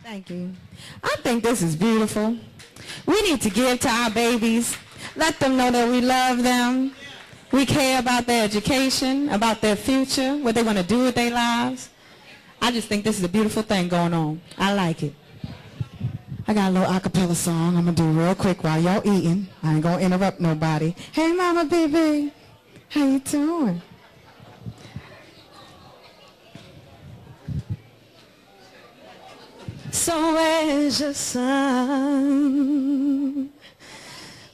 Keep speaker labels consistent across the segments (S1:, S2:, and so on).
S1: Thank you. I think this is beautiful. We need to give to our babies. Let them know that we love them. We care about their education, about their future, what they want to do with their lives. I just think this is a beautiful thing going on. I like it. I got a little acapella song I'm going to do real quick while y'all eating. I ain't going to interrupt nobody. Hey, mama, baby. How you doing? So where's your son?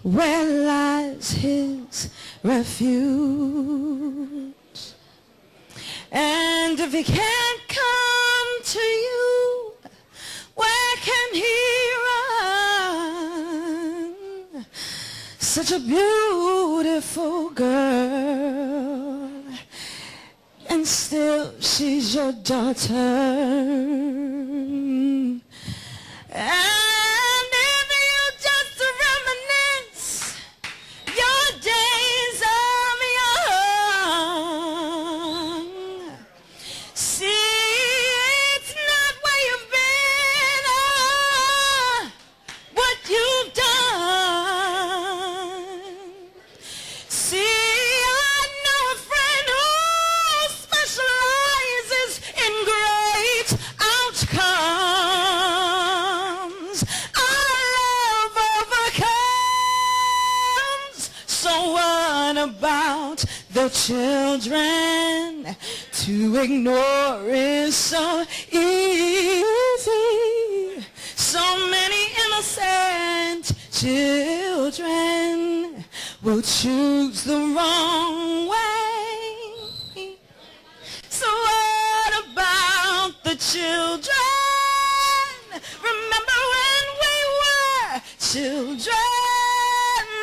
S1: Where lies his refuge? And if he can't come to you, where can he run? Such a beautiful girl, and still she's your daughter. And if you just reminisce your days of young, see it's not where you've been or what you've done. See, I know a friend who specializes in great outcomes. Our love overcomes. So what about the children? To ignore is so easy. So many innocent children will choose the wrong way. So what about the children? Remember when we were children?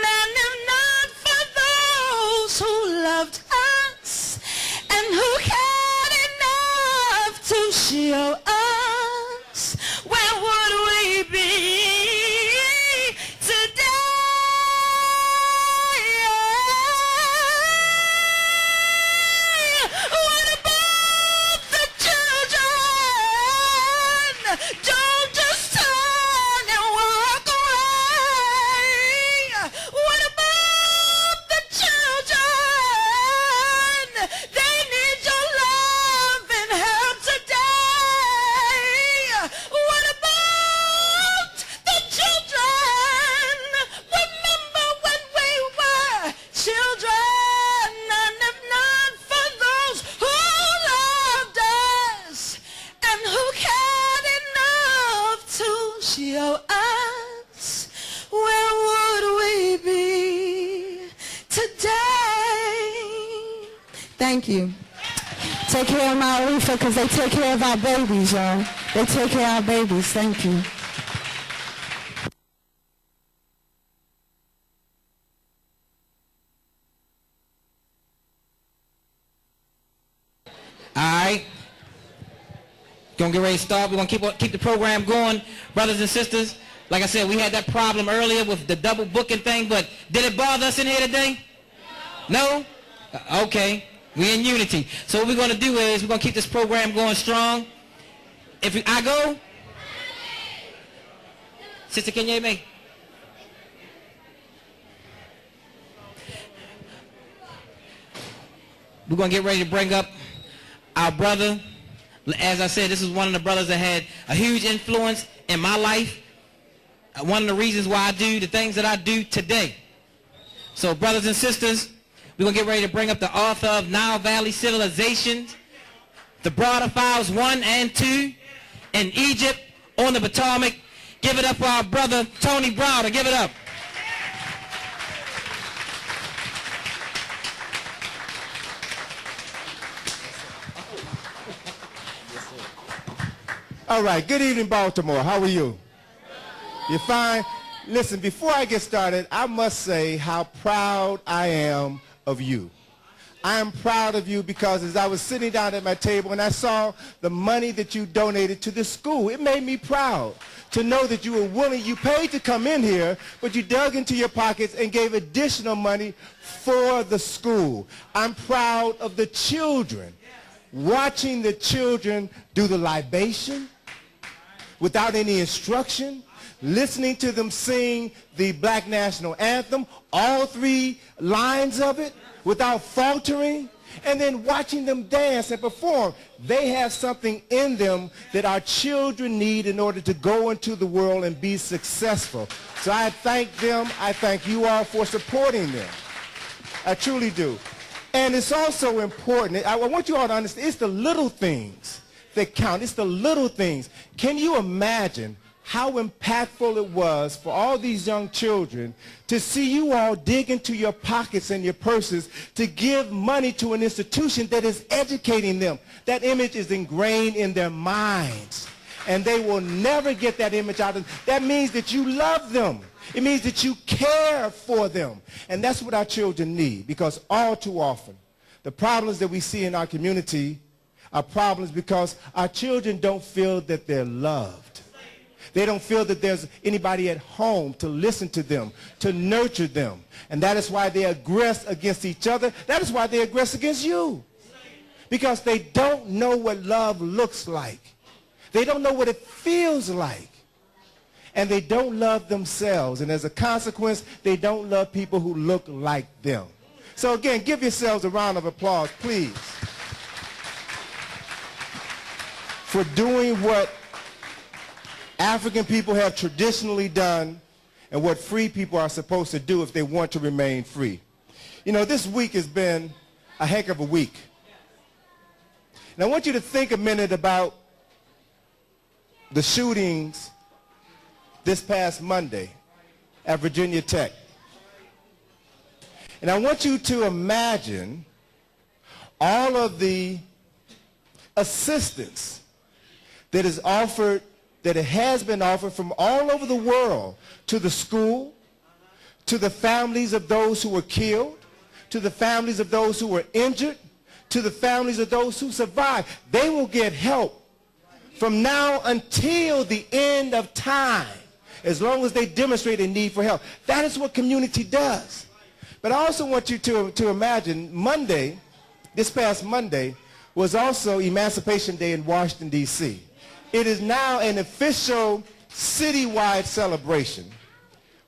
S1: And if not for those who loved us and who cared enough to show us, where would we be today? What about the children? Don't just turn and walk away. What about the children? They need your love and help today. What about the children? Remember when we were children, and if not for those who loved us and who cared enough to show us, where would we be today? Thank you. Take care of my Aretha, because they take care of our babies, y'all. They take care of our babies. Thank you.
S2: All right. Gonna get ready to start. We're gonna keep the program going, brothers and sisters. Like I said, we had that problem earlier with the double booking thing, but did it bother us in here today? No? Okay. We in unity. So what we're gonna do is we're gonna keep this program going strong. If I go, Sister, can you hear me? We're gonna get ready to bring up our brother. As I said, this is one of the brothers that had a huge influence in my life. One of the reasons why I do the things that I do today. So brothers and sisters, we're going to get ready to bring up the author of Nile Valley Civilizations, The Broader Files 1 and 2, in Egypt, on the Potomac. Give it up for our brother, Tony Browder. Give it up.
S3: All right, good evening, Baltimore. How are you? You fine? Listen, before I get started, I must say how proud I am of you. I am proud of you because as I was sitting down at my table and I saw the money that you donated to the school, it made me proud to know that you were willing, you paid to come in here, but you dug into your pockets and gave additional money for the school. I'm proud of the children, watching the children do the libation, without any instruction, listening to them sing the Black National Anthem, all 3 lines of it, without faltering, and then watching them dance and perform. They have something in them that our children need in order to go into the world and be successful. So I thank them. I thank you all for supporting them. I truly do. And it's also important, I want you all to understand, it's the little things that count. It's the little things. Can you imagine how impactful it was for all these young children to see you all dig into your pockets and your purses to give money to an institution that is educating them? That image is ingrained in their minds, and they will never get that image out of them. That means that you love them. It means that you care for them. And that's what our children need, because all too often, the problems that we see in our community are problems because our children don't feel that they're loved. They don't feel that there's anybody at home to listen to them, to nurture them. And that is why they aggress against each other. That is why they aggress against you. Because they don't know what love looks like. They don't know what it feels like. And they don't love themselves. And as a consequence, they don't love people who look like them. So again, give yourselves a round of applause, please, for doing what African people have traditionally done and what free people are supposed to do if they want to remain free. You know, this week has been a heck of a week. And I want you to think a minute about the shootings this past Monday at Virginia Tech. And I want you to imagine all of the assistance that is offered, that it has been offered from all over the world to the school, to the families of those who were killed, to the families of those who were injured, to the families of those who survived. They will get help from now until the end of time, as long as they demonstrate a need for help. That is what community does. But I also want you to imagine Monday, this past Monday, was also Emancipation Day in Washington, D.C. It is now an official citywide celebration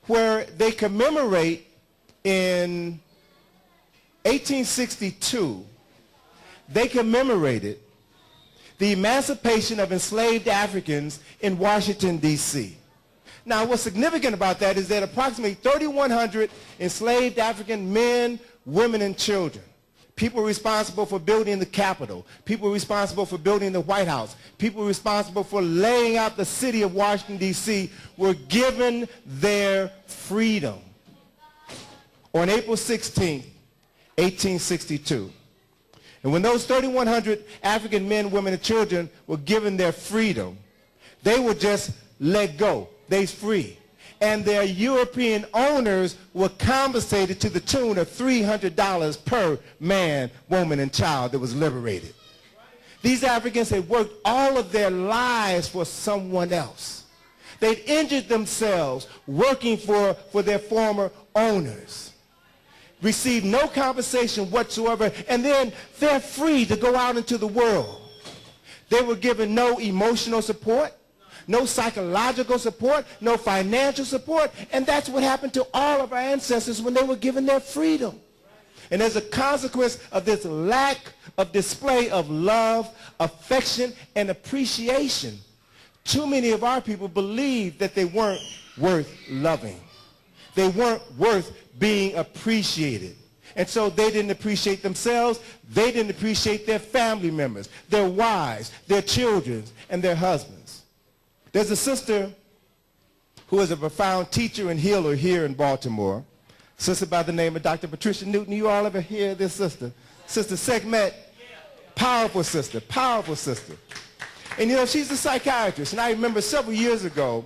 S3: where they commemorate in 1862, they commemorated the emancipation of enslaved Africans in Washington, D.C. Now, what's significant about that is that approximately 3,100 enslaved African men, women, and children, people responsible for building the Capitol, people responsible for building the White House, people responsible for laying out the city of Washington, D.C., were given their freedom on April 16, 1862. And when those 3,100 African men, women, and children were given their freedom, they were just let go. They's free. And their European owners were compensated to the tune of $300 per man, woman, and child that was liberated. These Africans had worked all of their lives for someone else. They'd injured themselves working for their former owners, received no compensation whatsoever, and then they're free to go out into the world. They were given no emotional support, no psychological support, no financial support, and that's what happened to all of our ancestors when they were given their freedom. And as a consequence of this lack of display of love, affection, and appreciation, too many of our people believed that they weren't worth loving. They weren't worth being appreciated. And so they didn't appreciate themselves, they didn't appreciate their family members, their wives, their children, and their husbands. There's a sister who is a profound teacher and healer here in Baltimore, sister by the name of Dr. Patricia Newton. You all ever hear this sister? Sister Sekhmet, powerful sister, powerful sister. And you know, she's a psychiatrist, and I remember several years ago,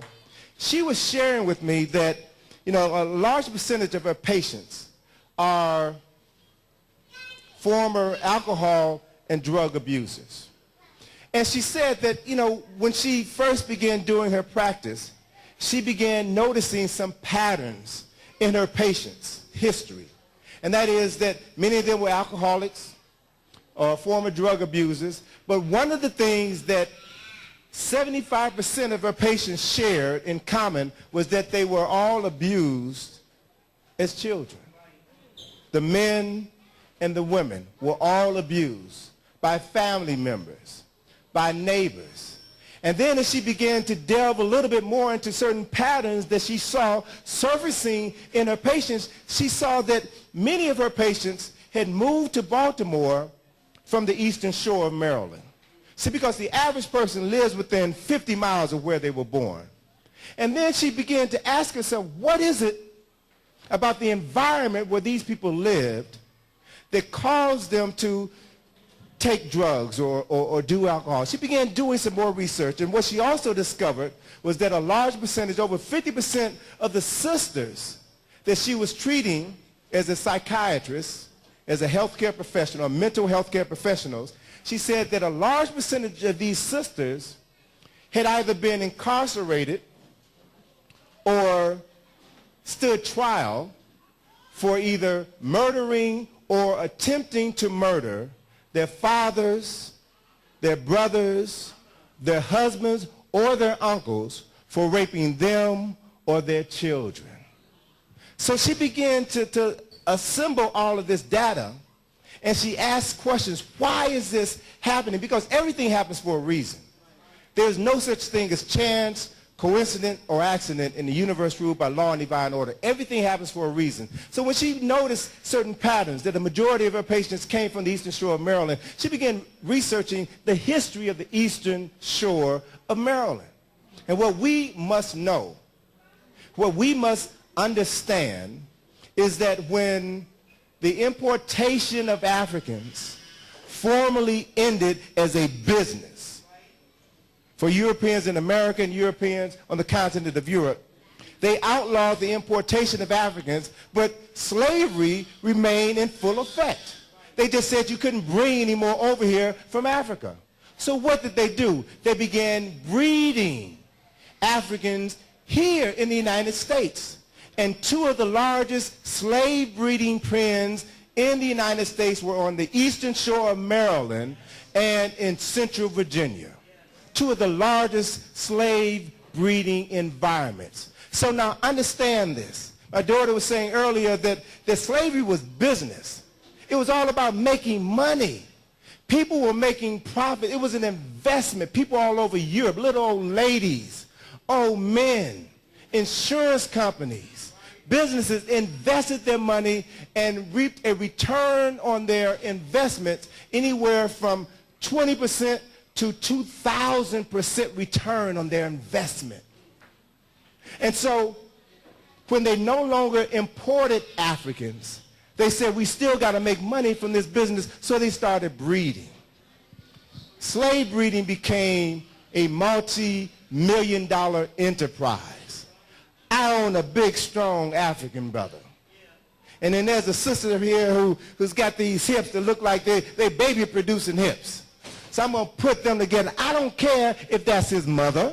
S3: she was sharing with me that, you know, a large percentage of her patients are former alcohol and drug abusers. And she said that, you know, when she first began doing her practice, she began noticing some patterns in her patients' history. And that is that many of them were alcoholics or former drug abusers. But one of the things that 75% of her patients shared in common was that they were all abused as children. The men and the women were all abused by family members, by neighbors. And then as she began to delve a little bit more into certain patterns that she saw surfacing in her patients, she saw that many of her patients had moved to Baltimore from the eastern shore of Maryland. See, because the average person lives within 50 miles of where they were born. And then she began to ask herself, what is it about the environment where these people lived that caused them to take drugs or do alcohol? She began doing some more research, and what she also discovered was that a large percentage, over 50% of the sisters that she was treating as a psychiatrist, as a healthcare professional, mental health care professionals, she said that a large percentage of these sisters had either been incarcerated or stood trial for either murdering or attempting to murder their fathers, their brothers, their husbands, or their uncles for raping them or their children. So she began to assemble all of this data, and she asked questions. Why is this happening? Because everything happens for a reason. There's no such thing as chance, coincidence, or accident in the universe ruled by law and divine order. Everything happens for a reason. So when she noticed certain patterns, that the majority of her patients came from the eastern shore of Maryland, she began researching the history of the eastern shore of Maryland. And what we must know, what we must understand, is that when the importation of Africans formally ended as a business for Europeans in America and Europeans on the continent of Europe, they outlawed the importation of Africans, but slavery remained in full effect. They just said you couldn't bring any more over here from Africa. So what did they do? They began breeding Africans here in the United States. And two of the largest slave breeding pens in the United States were on the eastern shore of Maryland and in central Virginia. Two of the largest slave breeding environments. So now understand this. My daughter was saying earlier that slavery was business. It was all about making money. People were making profit. It was an investment. People all over Europe, little old ladies, old men, insurance companies, businesses invested their money and reaped a return on their investments anywhere from 20% to 2,000% return on their investment. And so when they no longer imported Africans, they said, we still got to make money from this business, so they started breeding. Slave breeding became a multi-million-dollar enterprise. I own a big, strong African brother. And then there's a sister here who's got these hips that look like they baby-producing hips. So I'm going to put them together. I don't care if that's his mother.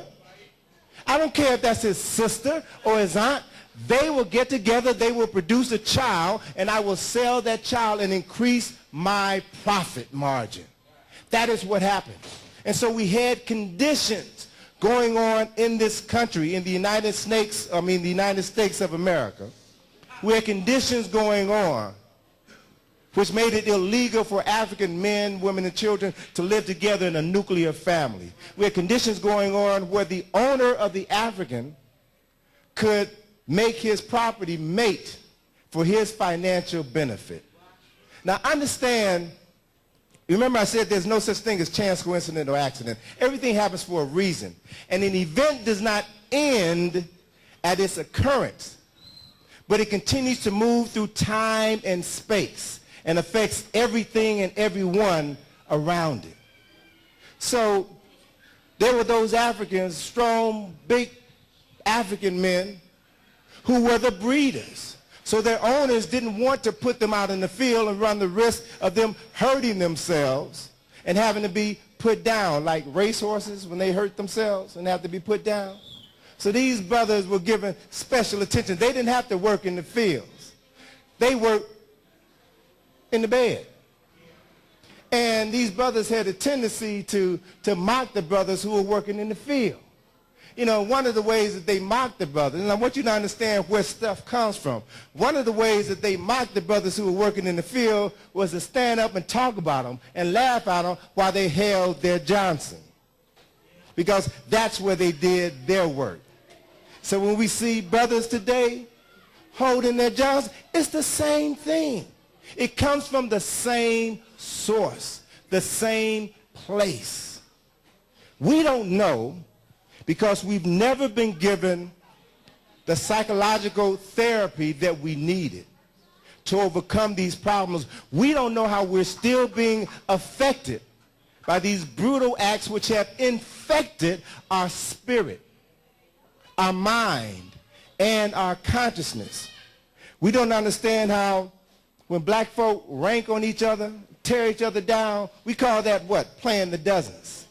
S3: I don't care if that's his sister or his aunt. They will get together, they will produce a child, and I will sell that child and increase my profit margin. That is what happened. And so we had conditions going on in this country, in the United States of America. We had conditions going on which made it illegal for African men, women, and children to live together in a nuclear family. We had conditions going on where the owner of the African could make his property mate for his financial benefit. Now understand, remember I said there's no such thing as chance, coincidence, or accident. Everything happens for a reason. And an event does not end at its occurrence, but it continues to move through time and space and affects everything and everyone around it. So there were those Africans, strong, big African men, who were the breeders. So their owners didn't want to put them out in the field and run the risk of them hurting themselves and having to be put down, like racehorses when they hurt themselves and have to be put down. So these brothers were given special attention. They didn't have to work in the fields. They worked in the bed. And these brothers had a tendency to mock the brothers who were working in the field. You know, one of the ways that they mocked the brothers, and I want you to understand where stuff comes from. One of the ways that they mocked the brothers who were working in the field was to stand up and talk about them and laugh at them while they held their Johnson. Because that's where they did their work. So when we see brothers today holding their Johnson, it's the same thing. It comes from the same source, the same place. We don't know because we've never been given the psychological therapy that we needed to overcome these problems. We don't know how we're still being affected by these brutal acts which have infected our spirit, our mind, and our consciousness. We don't understand how when black folk rank on each other, tear each other down, we call that what? Playing the dozens.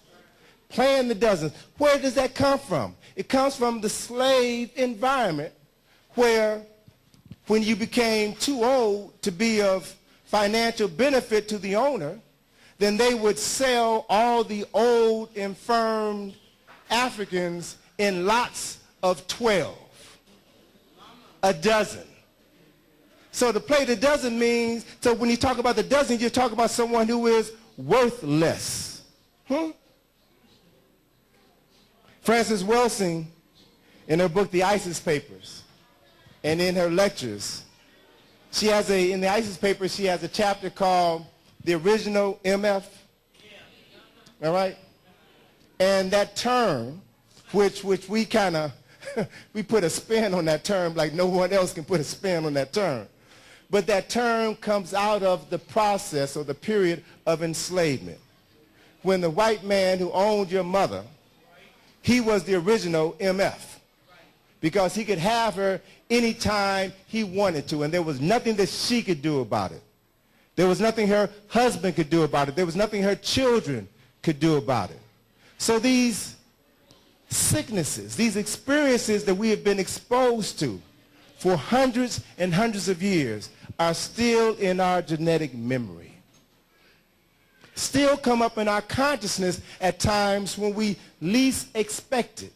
S3: Playing the dozens. Where does that come from? It comes from the slave environment where when you became too old to be of financial benefit to the owner, then they would sell all the old, infirmed Africans in lots of 12, a dozen. So to play the dozen means, so when you talk about the dozen, you're talking about someone who is worthless. Frances Welsing, in her book, The ISIS Papers, and in her lectures, she has in the ISIS Papers, she has a chapter called The Original MF. All right? And that term, which we kind of, we put a spin on that term like no one else can put a spin on that term. But that term comes out of the process or the period of enslavement. When the white man who owned your mother, he was the original MF because he could have her anytime he wanted to, and there was nothing that she could do about it. There was nothing her husband could do about it. There was nothing her children could do about it. So these sicknesses, these experiences that we have been exposed to for hundreds and hundreds of years are still in our genetic memory. Still come up in our consciousness at times when we least expect it.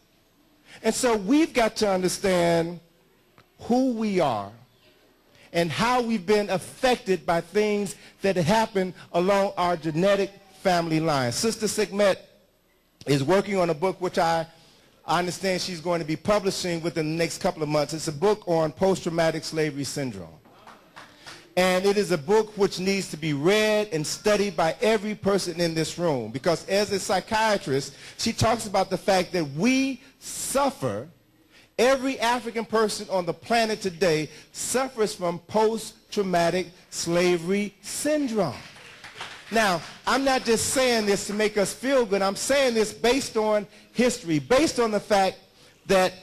S3: And so we've got to understand who we are and how we've been affected by things that happen along our genetic family line. Sister Sekhmet is working on a book which I understand she's going to be publishing within the next couple of months. It's a book on post-traumatic slavery syndrome. And it is a book which needs to be read and studied by every person in this room because as a psychiatrist, she talks about the fact that we suffer, every African person on the planet today suffers from post-traumatic slavery syndrome. Now, I'm not just saying this to make us feel good. I'm saying this based on history, based on the fact that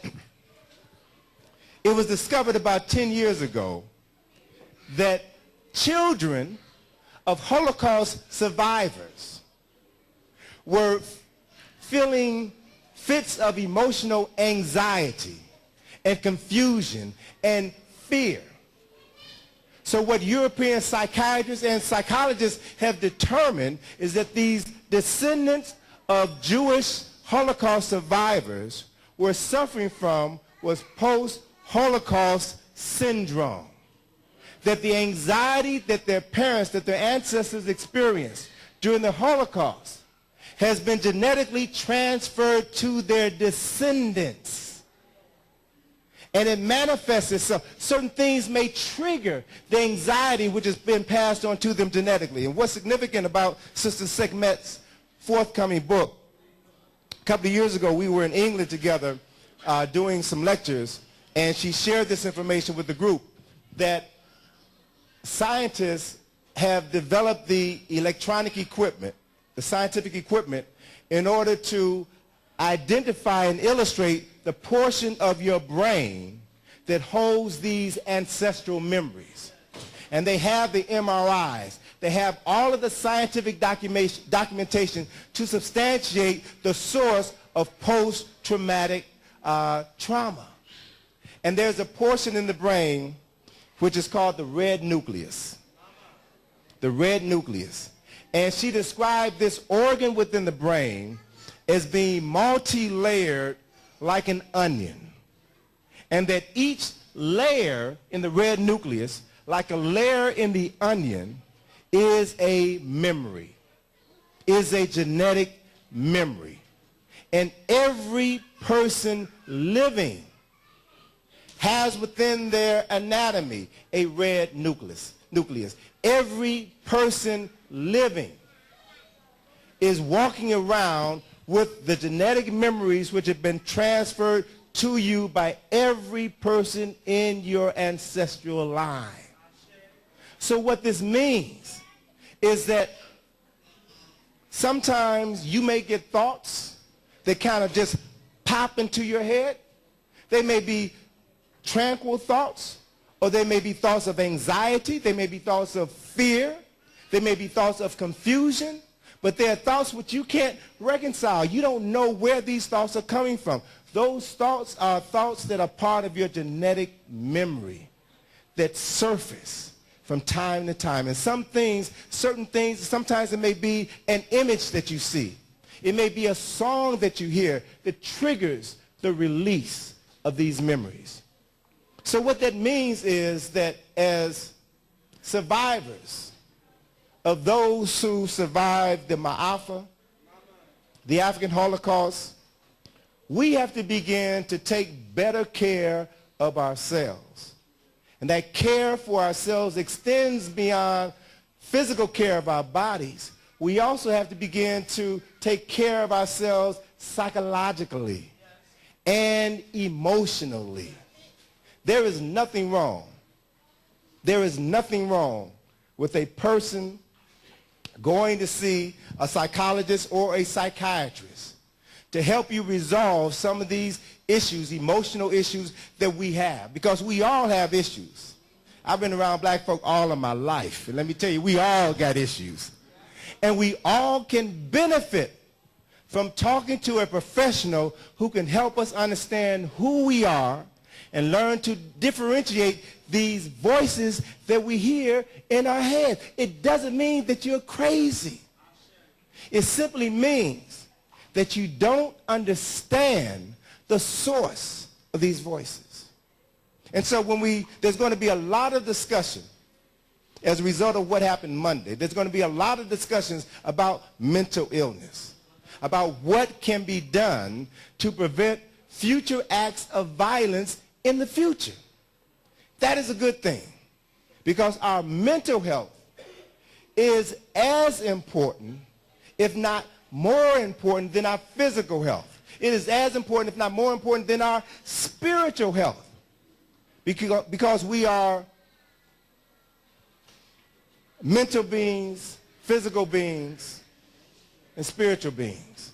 S3: it was discovered about 10 years ago that children of Holocaust survivors were feeling fits of emotional anxiety and confusion and fear. So what European psychiatrists and psychologists have determined is that these descendants of Jewish Holocaust survivors were suffering from was post-Holocaust syndrome. That the anxiety that their parents, that their ancestors experienced during the Holocaust has been genetically transferred to their descendants. And it manifests itself. Certain things may trigger the anxiety which has been passed on to them genetically. And what's significant about Sister Sekhmet's forthcoming book, a couple of years ago we were in England together doing some lectures, and she shared this information with the group that scientists have developed the electronic equipment, the scientific equipment, in order to identify and illustrate the portion of your brain that holds these ancestral memories. And they have the MRIs. They have all of the scientific documentation to substantiate the source of post-traumatic trauma. And there's a portion in the brain which is called the red nucleus. The red nucleus. And she described this organ within the brain as being multi-layered like an onion. And that each layer in the red nucleus, like a layer in the onion, is a memory, is a genetic memory. And every person living has within their anatomy a red nucleus. Every person living is walking around with the genetic memories which have been transferred to you by every person in your ancestral line. So what this means is that sometimes you may get thoughts that kind of just pop into your head. They may be tranquil thoughts, or they may be thoughts of anxiety. They may be thoughts of fear. They may be thoughts of confusion. But they are thoughts which you can't reconcile. You don't know where these thoughts are coming from. Those thoughts are thoughts that are part of your genetic memory that surface from time to time. And certain things, sometimes it may be an image that you see. It may be a song that you hear that triggers the release of these memories. So what that means is that as survivors of those who survived the Ma'afa, the African Holocaust, we have to begin to take better care of ourselves. And that care for ourselves extends beyond physical care of our bodies. We also have to begin to take care of ourselves psychologically and emotionally. There is nothing wrong. There is nothing wrong with a person going to see a psychologist or a psychiatrist to help you resolve some of these issues, emotional issues that we have, because we all have issues. I've been around black folk all of my life, and let me tell you, we all got issues. And we all can benefit from talking to a professional who can help us understand who we are and learn to differentiate these voices that we hear in our head. It doesn't mean that you're crazy. It simply means that you don't understand the source of these voices. And so there's going to be a lot of discussion as a result of what happened Monday. There's going to be a lot of discussions about mental illness, about what can be done to prevent future acts of violence in the future. That is a good thing, because our mental health is as important, if not more important, than our physical health. It is as important, if not more important, than our spiritual health, because we are mental beings, physical beings, and spiritual beings.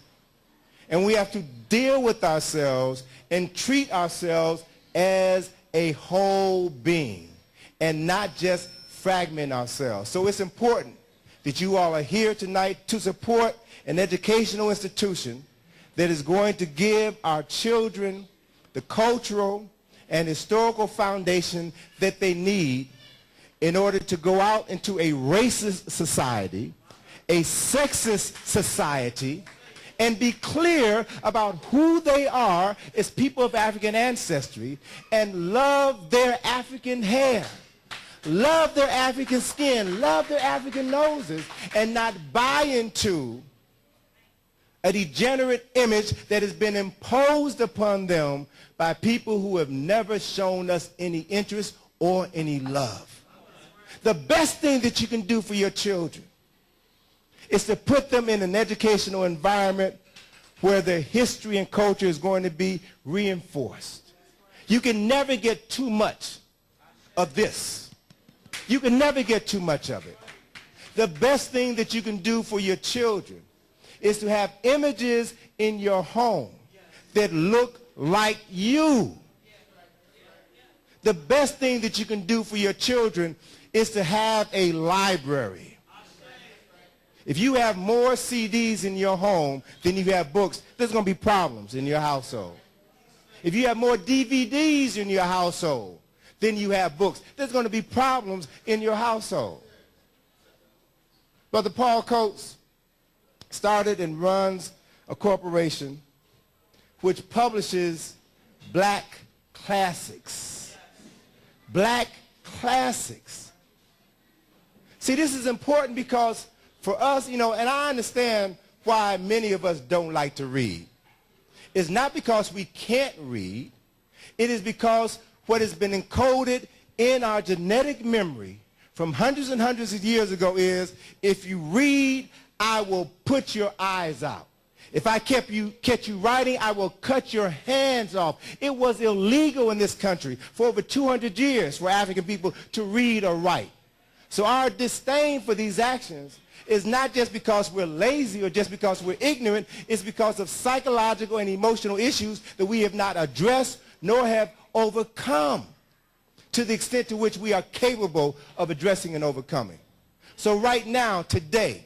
S3: And we have to deal with ourselves and treat ourselves as a whole being and not just fragment ourselves. So it's important that you all are here tonight to support an educational institution that is going to give our children the cultural and historical foundation that they need in order to go out into a racist society, a sexist society, and be clear about who they are as people of African ancestry, and love their African hair, love their African skin, love their African noses, and not buy into a degenerate image that has been imposed upon them by people who have never shown us any interest or any love. The best thing that you can do for your children is to put them in an educational environment where their history and culture is going to be reinforced. You can never get too much of this. You can never get too much of it. The best thing that you can do for your children is to have images in your home that look like you. The best thing that you can do for your children is to have a library. If you have more CDs in your home than you have books, there's going to be problems in your household. If you have more DVDs in your household than you have books, there's going to be problems in your household. Brother Paul Coates started and runs a corporation which publishes black classics. Black classics. See, this is important because for us, and I understand why many of us don't like to read. It's not because we can't read. It is because what has been encoded in our genetic memory from hundreds and hundreds of years ago is, if you read, I will put your eyes out. If I catch you writing, I will cut your hands off. It was illegal in this country for over 200 years for African people to read or write. So our disdain for these actions is not just because we're lazy or just because we're ignorant. It's because of psychological and emotional issues that we have not addressed nor have overcome to the extent to which we are capable of addressing and overcoming. So right now, today,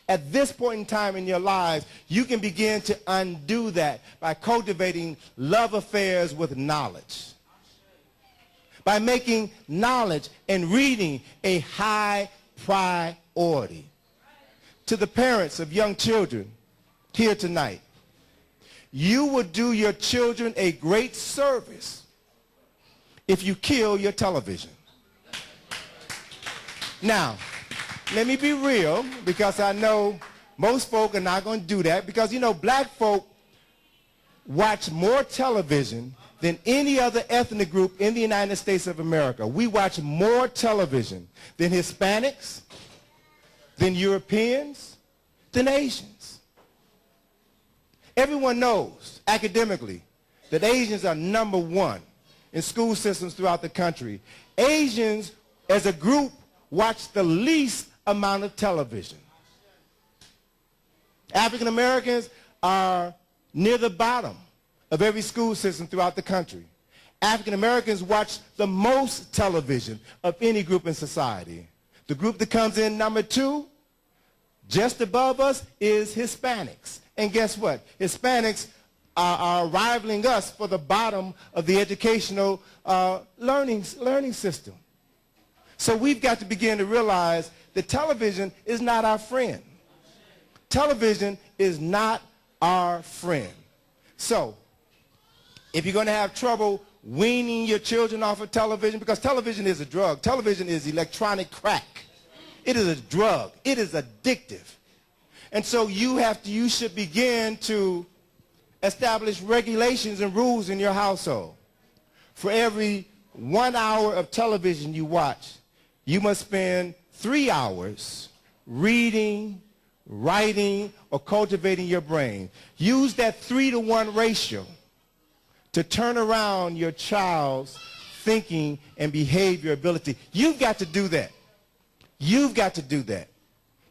S3: at this point in time in your lives, you can begin to undo that by cultivating love affairs with knowledge. By making knowledge and reading a high priority. To the parents of young children here tonight, you will do your children a great service if you kill your television. Now, let me be real, because I know most folk are not going to do that, because, black folk watch more television than any other ethnic group in the United States of America. We watch more television than Hispanics, than Europeans, than Asians. Everyone knows academically that Asians are number one in school systems throughout the country. Asians, as a group, watch the least amount of television. African Americans are near the bottom of every school system throughout the country. African Americans watch the most television of any group in society. The group that comes in number 2, just above us, is Hispanics. And guess what? Hispanics are rivaling us for the bottom of the educational learning system. So we've got to begin to realize that television is not our friend. Television is not our friend. So if you're going to have trouble weaning your children off of television, because television is a drug. Television is electronic crack. It is a drug. It is addictive. And so you should begin to establish regulations and rules in your household. For every 1 hour of television you watch, you must spend 3 hours reading, writing, or cultivating your brain. Use that 3-to-1 ratio to turn around your child's thinking and behavior ability. You've got to do that. You've got to do that.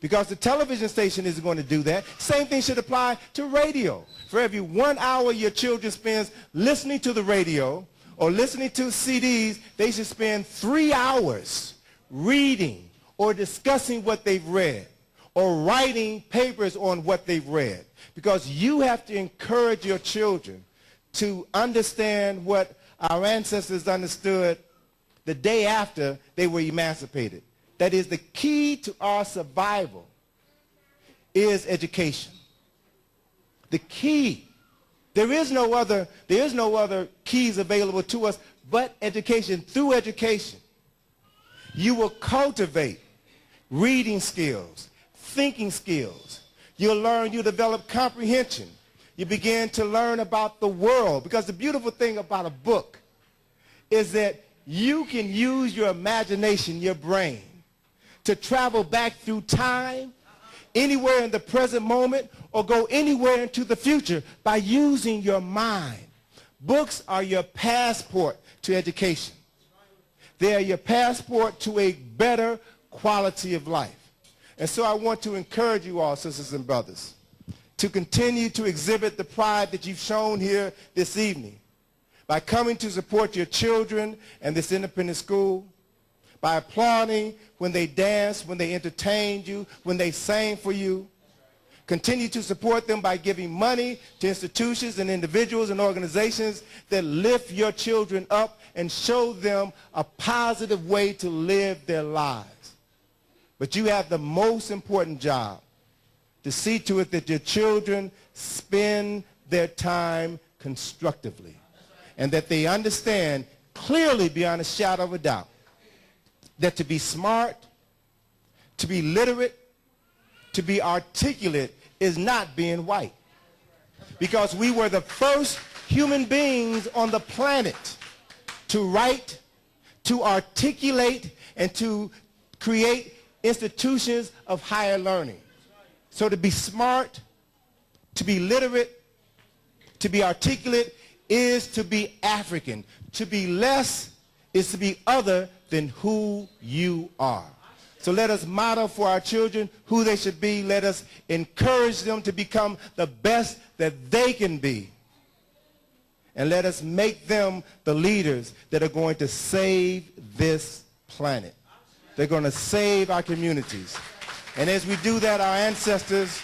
S3: Because the television station isn't going to do that. Same thing should apply to radio. For every 1 hour your children spends listening to the radio or listening to CDs, they should spend 3 hours reading or discussing what they've read or writing papers on what they've read. Because you have to encourage your children to understand what our ancestors understood the day after they were emancipated. That is, the key to our survival is education. The key. There is no other keys available to us but education. Through education, you will cultivate reading skills, thinking skills. You'll develop comprehension. You begin to learn about the world. Because the beautiful thing about a book is that you can use your imagination, your brain, to travel back through time, anywhere in the present moment, or go anywhere into the future by using your mind. Books are your passport to education. They are your passport to a better quality of life. And so I want to encourage you all, sisters and brothers, to continue to exhibit the pride that you've shown here this evening by coming to support your children and this independent school, by applauding when they danced, when they entertained you, when they sang for you. Continue to support them by giving money to institutions and individuals and organizations that lift your children up and show them a positive way to live their lives. But you have the most important job, to see to it that your children spend their time constructively and that they understand clearly beyond a shadow of a doubt that to be smart, to be literate, to be articulate is not being white. Because we were the first human beings on the planet to write, to articulate, and to create institutions of higher learning. So to be smart, to be literate, to be articulate is to be African. To be less is to be other than who you are. So let us model for our children who they should be. Let us encourage them to become the best that they can be. And let us make them the leaders that are going to save this planet. They're going to save our communities. And as we do that, our ancestors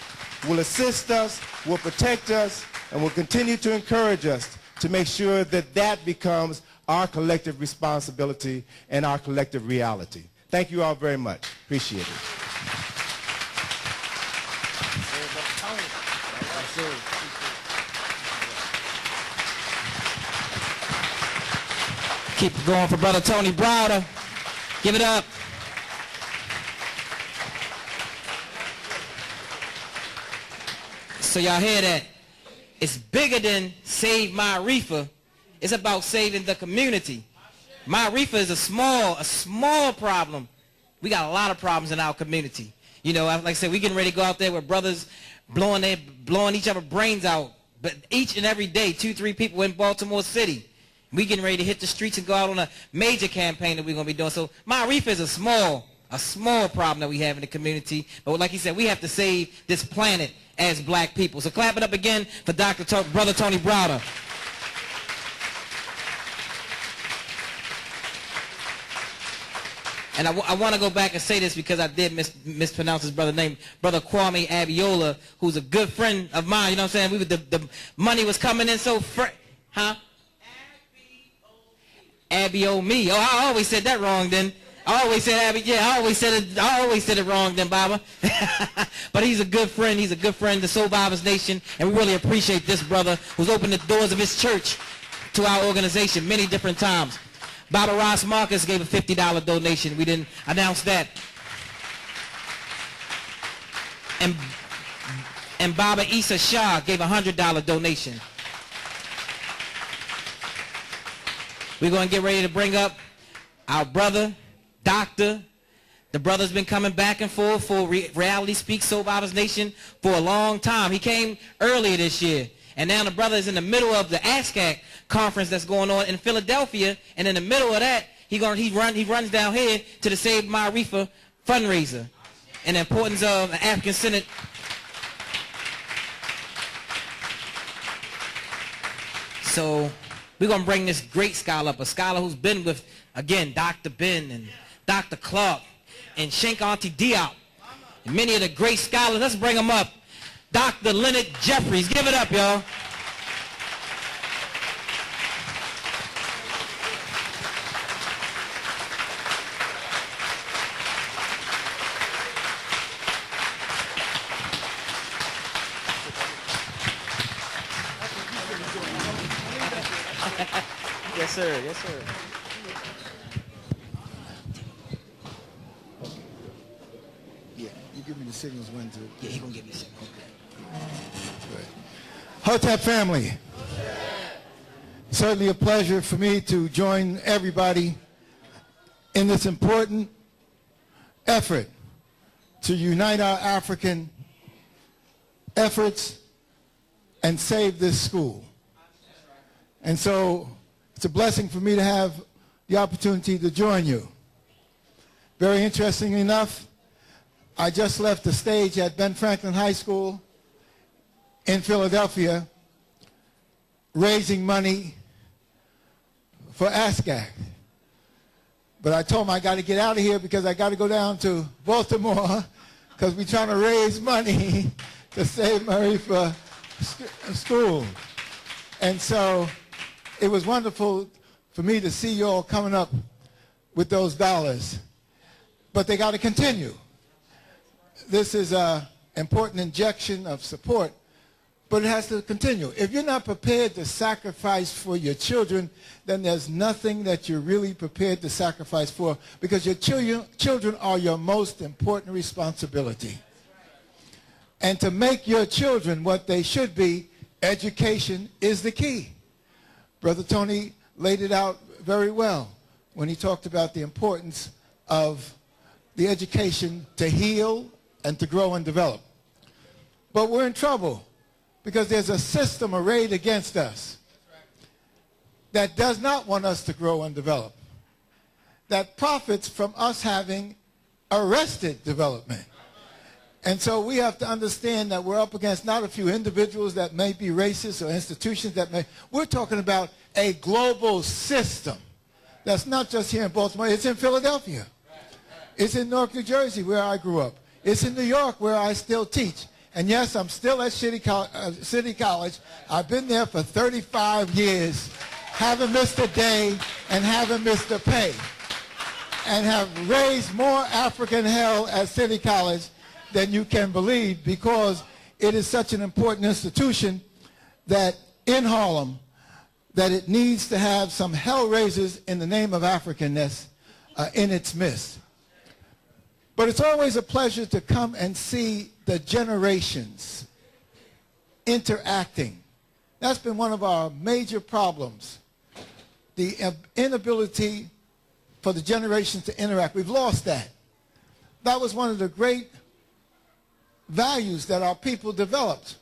S3: will assist us, will protect us, and will continue to encourage us to make sure that that becomes our collective responsibility and our collective reality. Thank you all very much. Appreciate it.
S2: Keep it going for Brother Tony Browder. Give it up. So y'all hear that? It's bigger than Save My Reefer. It's about saving the community. My Reefer is a small problem. We got a lot of problems in our community. You know, like I said, we getting ready to go out there with brothers blowing each other brains out. But each and every day, 2-3 people in Baltimore City. We getting ready to hit the streets and go out on a major campaign that we're going to be doing. So my Reefer is a small problem that we have in the community. But like he said, we have to save this planet as black people. So clap it up again for Brother Tony Browder. And I want to go back and say this because I did mispronounce his brother's name, Brother Kwame Abiola, who's a good friend of mine. You know what I'm saying? The money was coming in so huh? Abio me. Oh, I always said that wrong then. I always said Abby. Yeah, I always said it wrong then, Baba. But he's a good friend. He's a good friend to Soul Bibers Nation, and we really appreciate this brother who's opened the doors of his church to our organization many different times. Baba Ross Marcus gave a $50 donation. We didn't announce that. And Baba Issa Shah gave a $100 donation. We're going to get ready to bring up our brother, Doctor. The brother's been coming back and forth for Reality Speaks Soul Bibers Nation for a long time. He came earlier this year. And now the brother is in the middle of the ASCAC conference that's going on in Philadelphia. And in the middle of that, he runs down here to the Save My Reefer fundraiser. And the importance of an African Senate. So we're going to bring this great scholar up, a scholar who's been with, again, Dr. Ben and Dr. Clark and Sheikh Auntie Diop and many of the great scholars. Let's bring them up. Dr. Leonard Jeffries. Give it up, y'all. Yes, sir. Yes, sir.
S4: Yeah, you give me the signals when to.
S2: Yeah, he's going to give you a signal.
S4: Hotep family. Certainly a pleasure for me to join everybody in this important effort to unite our African efforts and save this school. And so it's a blessing for me to have the opportunity to join you. Very interesting enough, I just left the stage at Ben Franklin High School in Philadelphia raising money for ASCAC. But I told him I got to get out of here because I got to go down to Baltimore because we're trying to raise money to save My Reefer school. And so it was wonderful for me to see you all coming up with those dollars. But they got to continue. this is an important injection of support, but it has to continue. If you're not prepared to sacrifice for your children, then there's nothing that you're really prepared to sacrifice for, because your children are your most important responsibility. And to make your children what they should be, education is the key. Brother Tony laid it out very well when he talked about the importance of the education to heal and to grow and develop. But we're in trouble because there's a system arrayed against us that does not want us to grow and develop, that profits from us having arrested development. And so we have to understand that we're up against not a few individuals that may be racist or institutions that may. We're talking about a global system that's not just here in Baltimore. It's in Philadelphia. It's in Newark, New Jersey, where I grew up. It's in New York, where I still teach. And yes, I'm still at City College. I've been there for 35 years, haven't missed a day and haven't missed a pay, and have raised more African hell at City College than you can believe, because it is such an important institution that in Harlem that it needs to have some hell raisers in the name of Africanness in its midst. But it's always a pleasure to come and see the generations interacting. That's been one of our major problems, the inability for the generations to interact. We've lost that. That was one of the great values that our people developed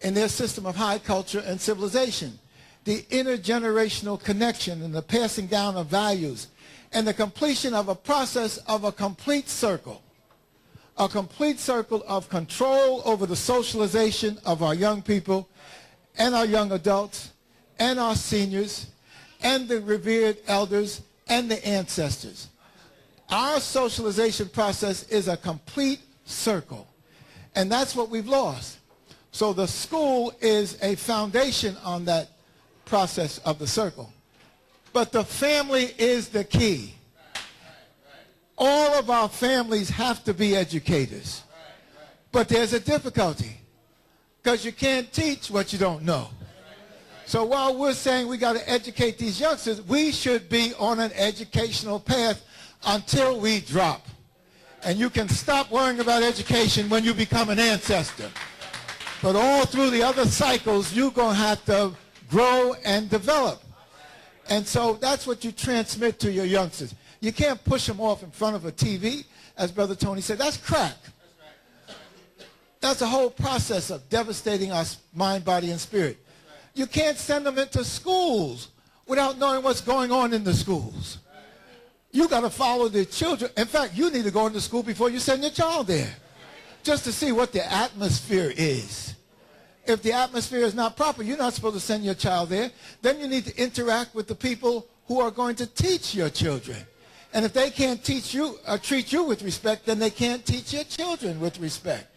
S4: in their system of high culture and civilization. The intergenerational connection and the passing down of values and the completion of a process of a complete circle of control over the socialization of our young people and our young adults and our seniors and the revered elders and the ancestors. Our socialization process is a complete circle, and that's what we've lost. So the school is a foundation on that process of the circle. But the family is the key. All of our families have to be educators. But there's a difficulty, because you can't teach what you don't know. So while we're saying we got to educate these youngsters, we should be on an educational path until we drop. And you can stop worrying about education when you become an ancestor. But all through the other cycles, you're going to have to grow and develop. And so that's what you transmit to your youngsters. You can't push them off in front of a TV, as Brother Tony said. That's crack. That's a whole process of devastating our mind, body, and spirit. You can't send them into schools without knowing what's going on in the schools. You got to follow the children. In fact, you need to go into school before you send your child there, just to see what the atmosphere is. If the atmosphere is not proper, you're not supposed to send your child there. Then you need to interact with the people who are going to teach your children. And if they can't teach you or treat you with respect, then they can't teach your children with respect.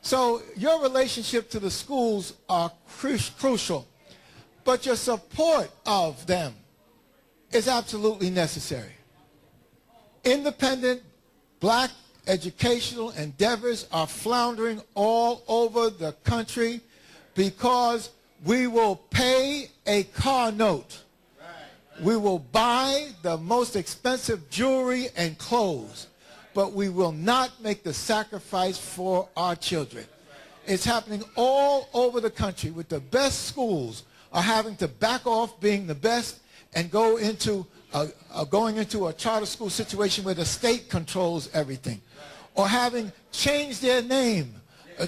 S4: So your relationship to the schools are crucial, but your support of them is absolutely necessary. Independent black educational endeavors are floundering all over the country because we will pay a car note. We will buy the most expensive jewelry and clothes, but we will not make the sacrifice for our children. It's happening all over the country, with the best schools are having to back off being the best and go into going into a charter school situation where the state controls everything, or having changed their name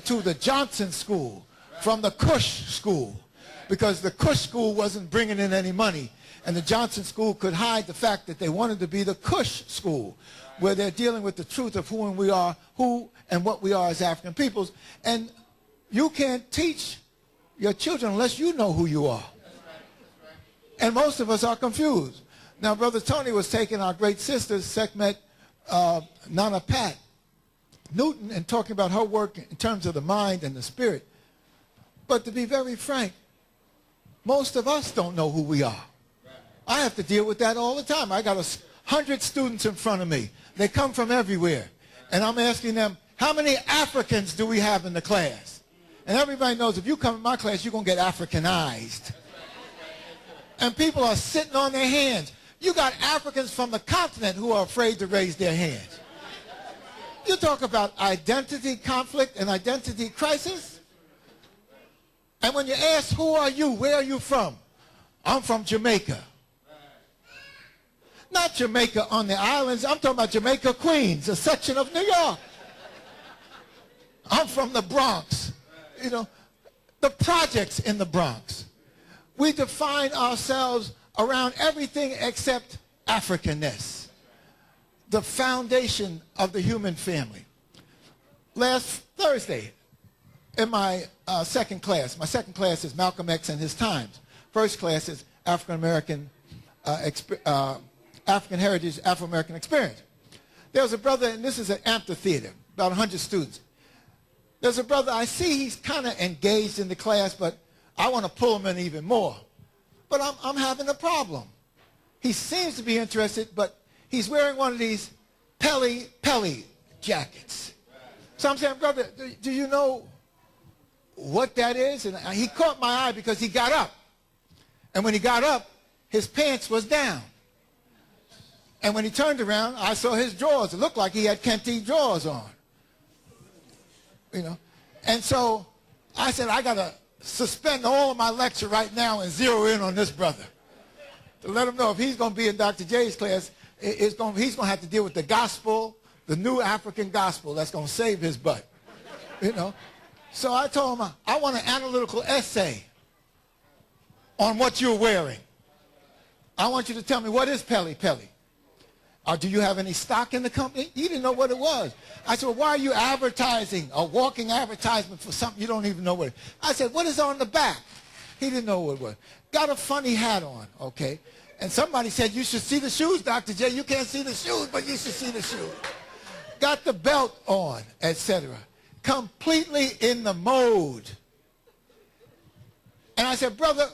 S4: to the Johnson School from the Cush School, because the Cush School wasn't bringing in any money, and the Johnson School could hide the fact that they wanted to be the Cush School, where they're dealing with the truth of who and we are, who and what we are as African peoples. And you can't teach your children unless you know who you are. And most of us are confused. Now, Brother Tony was taking our great sister, Sekhmet Nana Pat Newton, and talking about her work in terms of the mind and the spirit. But to be very frank, most of us don't know who we are. I have to deal with that all the time. I got 100 students in front of me. They come from everywhere. And I'm asking them, How many Africans do we have in the class? And everybody knows if you come in my class, you're going to get Africanized. And people are sitting on their hands. You got Africans from the continent who are afraid to raise their hands. You talk about identity conflict and identity crisis. And when you ask, who are you? Where are you from? I'm from Jamaica. Not Jamaica on the islands. I'm talking about Jamaica, Queens, a section of New York. I'm from the Bronx. You know, the projects in the Bronx. We define ourselves around everything except Africanness, the foundation of the human family. Last Thursday, in my second class is Malcolm X and His Times. First class is African Heritage, Afro-American Experience. There was a brother, and this is an amphitheater, about 100 students. There's a brother, I see he's kind of engaged in the class, but I want to pull him in even more. But I'm having a problem. He seems to be interested, but he's wearing one of these Pele jackets. So I'm saying, brother, do you know what that is? And he caught my eye because he got up. And when he got up, his pants was down. And when he turned around, I saw his drawers. It looked like he had Kente drawers on. You know, and so I said, I got to suspend all of my lecture right now and zero in on this brother to let him know if he's going to be in Dr. J's class, he's going to have to deal with the gospel, the new African gospel that's going to save his butt. You know, so I told him, I want an analytical essay on what you're wearing. I want you to tell me, what is Pele? Do you have any stock in the company? He didn't know what it was. I said, well, why are you advertising, a walking advertisement for something you don't even know what it is? I said, what is on the back? He didn't know what it was. Got a funny hat on, okay? And somebody said, you should see the shoes, Dr. J. You can't see the shoes, but you should see the shoes. Got the belt on, etc. Completely in the mode. And I said, brother,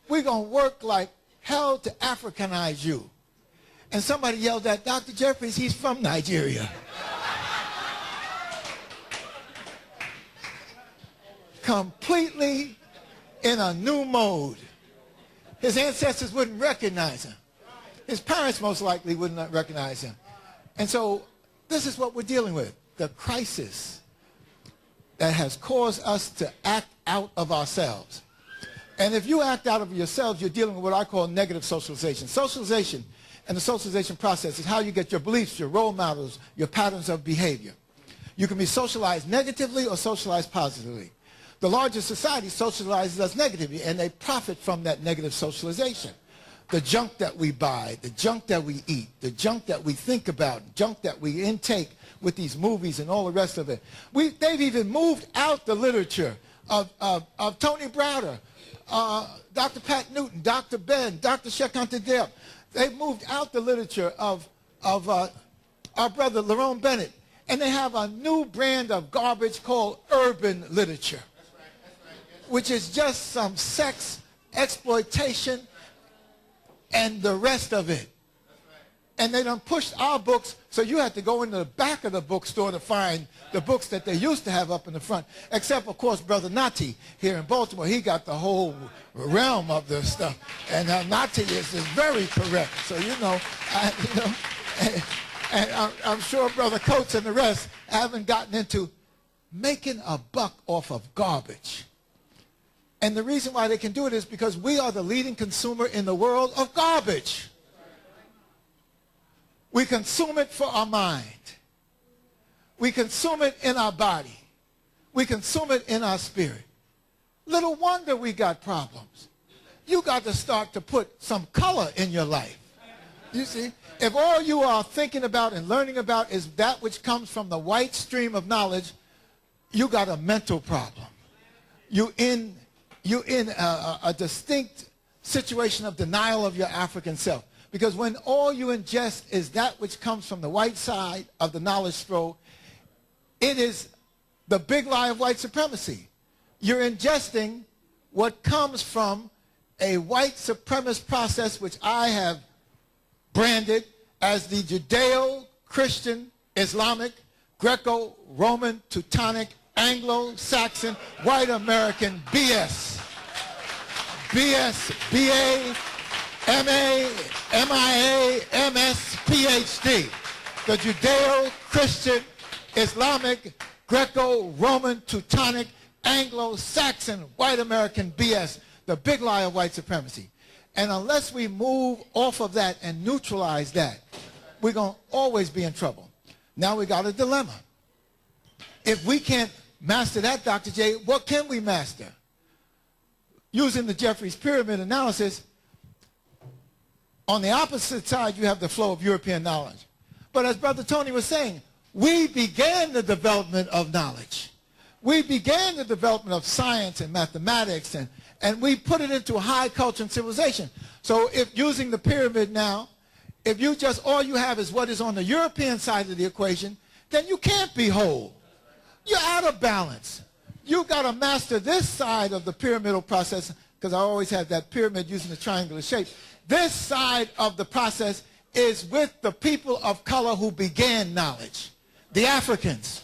S4: we're going to work like hell to Africanize you. And somebody yelled at Dr. Jeffries, he's from Nigeria. Completely in a new mode. His ancestors wouldn't recognize him. His parents most likely would not recognize him. And so this is what we're dealing with, the crisis that has caused us to act out of ourselves. And if you act out of yourselves, you're dealing with what I call negative socialization. Socialization and the socialization process is how you get your beliefs, your role models, your patterns of behavior. You can be socialized negatively or socialized positively. The larger society socializes us negatively, and they profit from that negative socialization. The junk that we buy, the junk that we eat, the junk that we think about, junk that we intake with these movies and all the rest of it. They've even moved out the literature of Tony Browder, Dr. Pat Newton, Dr. Ben, Dr. Shekanta Diop. They've moved out the literature of our brother Lerone Bennett, and they have a new brand of garbage called urban literature, which is just some sex, exploitation, and the rest of it. And they done pushed our books, so you have to go into the back of the bookstore to find the books that they used to have up in the front. Except, of course, Brother Nati here in Baltimore. He got the whole realm of this stuff. And Nati is very correct. So, and I'm sure Brother Coates and the rest haven't gotten into making a buck off of garbage. And the reason why they can do it is because we are the leading consumer in the world of garbage. We consume it for our mind. We consume it in our body. We consume it in our spirit. Little wonder we got problems. You got to start to put some color in your life. You see? If all you are thinking about and learning about is that which comes from the white stream of knowledge, you got a mental problem. You're in a distinct situation of denial of your African self. Because when all you ingest is that which comes from the white side of the knowledge scroll, it is the big lie of white supremacy. You're ingesting what comes from a white supremacist process, which I have branded as the Judeo-Christian Islamic Greco-Roman, Teutonic, Anglo-Saxon, White American, BS. BS, BA, MA, MIA, MS, PhD. The Judeo-Christian, Islamic, Greco-Roman, Teutonic, Anglo-Saxon, White American, BS. The big lie of white supremacy. And unless we move off of that and neutralize that, we're going to always be in trouble. Now we got a dilemma. If we can't master that, Dr. J, what can we master? Using the Jeffries pyramid analysis, on the opposite side you have the flow of European knowledge. But as Brother Tony was saying, we began the development of knowledge. We began the development of science and mathematics, and we put it into high culture and civilization. So if using the pyramid now, if you just, all you have is what is on the European side of the equation, then you can't be whole. You're out of balance. You've got to master this side of the pyramidal process, because I always have that pyramid using the triangular shape. This side of the process is with the people of color who began knowledge. The Africans,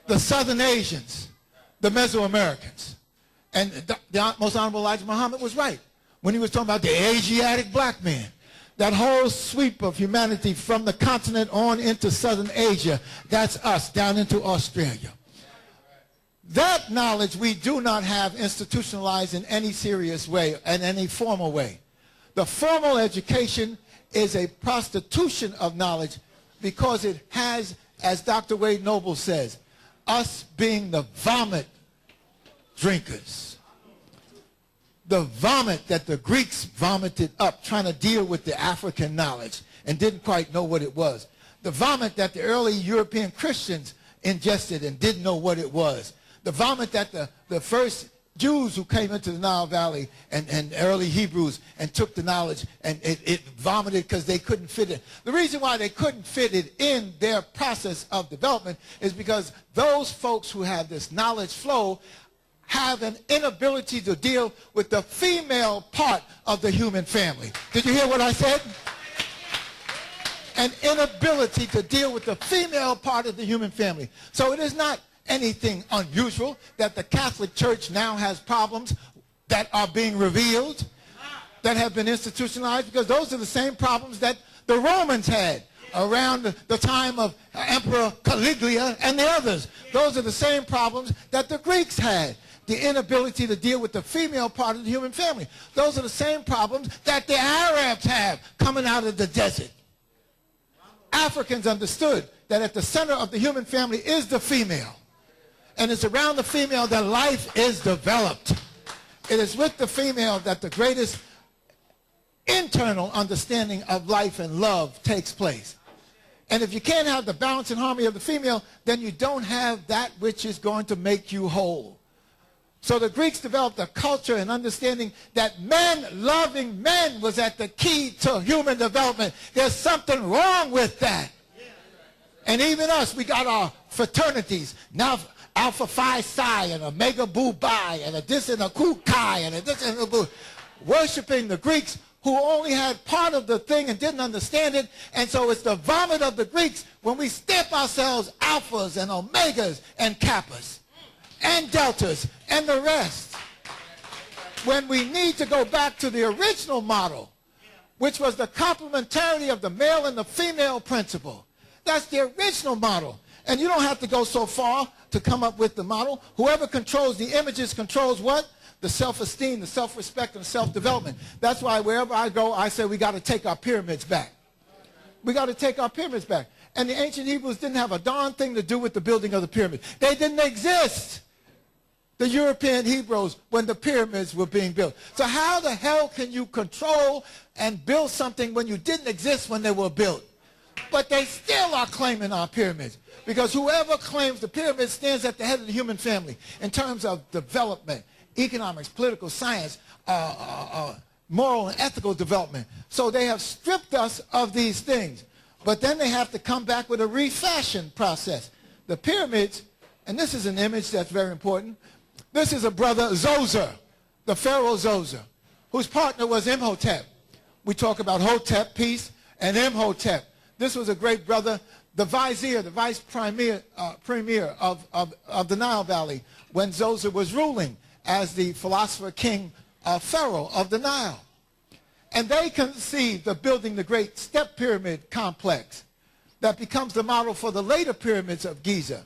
S4: the Southern Asians, the Mesoamericans. And the Most Honorable Elijah Muhammad was right when he was talking about the Asiatic black man. That whole sweep of humanity from the continent on into Southern Asia, that's us, down into Australia. That knowledge we do not have institutionalized in any serious way, in any formal way. The formal education is a prostitution of knowledge because it has, as Dr. Wade Noble says, us being the vomit drinkers. The vomit that the Greeks vomited up trying to deal with the African knowledge and didn't quite know what it was. The vomit that the early European Christians ingested and didn't know what it was. The vomit that the first Jews who came into the Nile Valley and early Hebrews and took the knowledge and it vomited because they couldn't fit it. The reason why they couldn't fit it in their process of development is because those folks who have this knowledge flow have an inability to deal with the female part of the human family. Did you hear what I said? An inability to deal with the female part of the human family. So it is not anything unusual that the Catholic Church now has problems that are being revealed, that have been institutionalized, because those are the same problems that the Romans had around the time of Emperor Caligula and the others. Those are the same problems that the Greeks had. The inability to deal with the female part of the human family. Those are the same problems that the Arabs have coming out of the desert. Africans understood that at the center of the human family is the female. And it's around the female that life is developed. It is with the female that the greatest internal understanding of life and love takes place. And if you can't have the balance and harmony of the female, then you don't have that which is going to make you whole. So the Greeks developed a culture and understanding that men loving men was at the key to human development. There's something wrong with that. And even us, we got our fraternities. Now Alpha Phi Psi and Omega Bu Pi and a this and a Ku Kai and a this and a Bu. Worshipping the Greeks who only had part of the thing and didn't understand it. And so it's the vomit of the Greeks when we step ourselves alphas and omegas and kappas and deltas and the rest. When we need to go back to the original model, which was the complementarity of the male and the female principle. That's the original model. And you don't have to go so far to come up with the model. Whoever controls the images controls what? The self-esteem, the self-respect, and the self-development. That's why wherever I go, I say we got to take our pyramids back. We got to take our pyramids back. And the ancient Hebrews didn't have a darn thing to do with the building of the pyramid. They didn't exist, the European Hebrews, when the pyramids were being built. So how the hell can you control and build something when you didn't exist when they were built? But they still are claiming our pyramids. Because whoever claims the pyramid stands at the head of the human family in terms of development, economics, political science, moral and ethical development. So they have stripped us of these things. But then they have to come back with a refashion process. The pyramids, and this is an image that's very important. This is a brother, Zoser, the Pharaoh Zoser, whose partner was Imhotep. We talk about Hotep, peace, and Imhotep. This was a great brother. the vizier, the vice premier of the Nile Valley when Zoser was ruling as the philosopher king pharaoh of the Nile. And they conceived of building the great step pyramid complex that becomes the model for the later pyramids of Giza.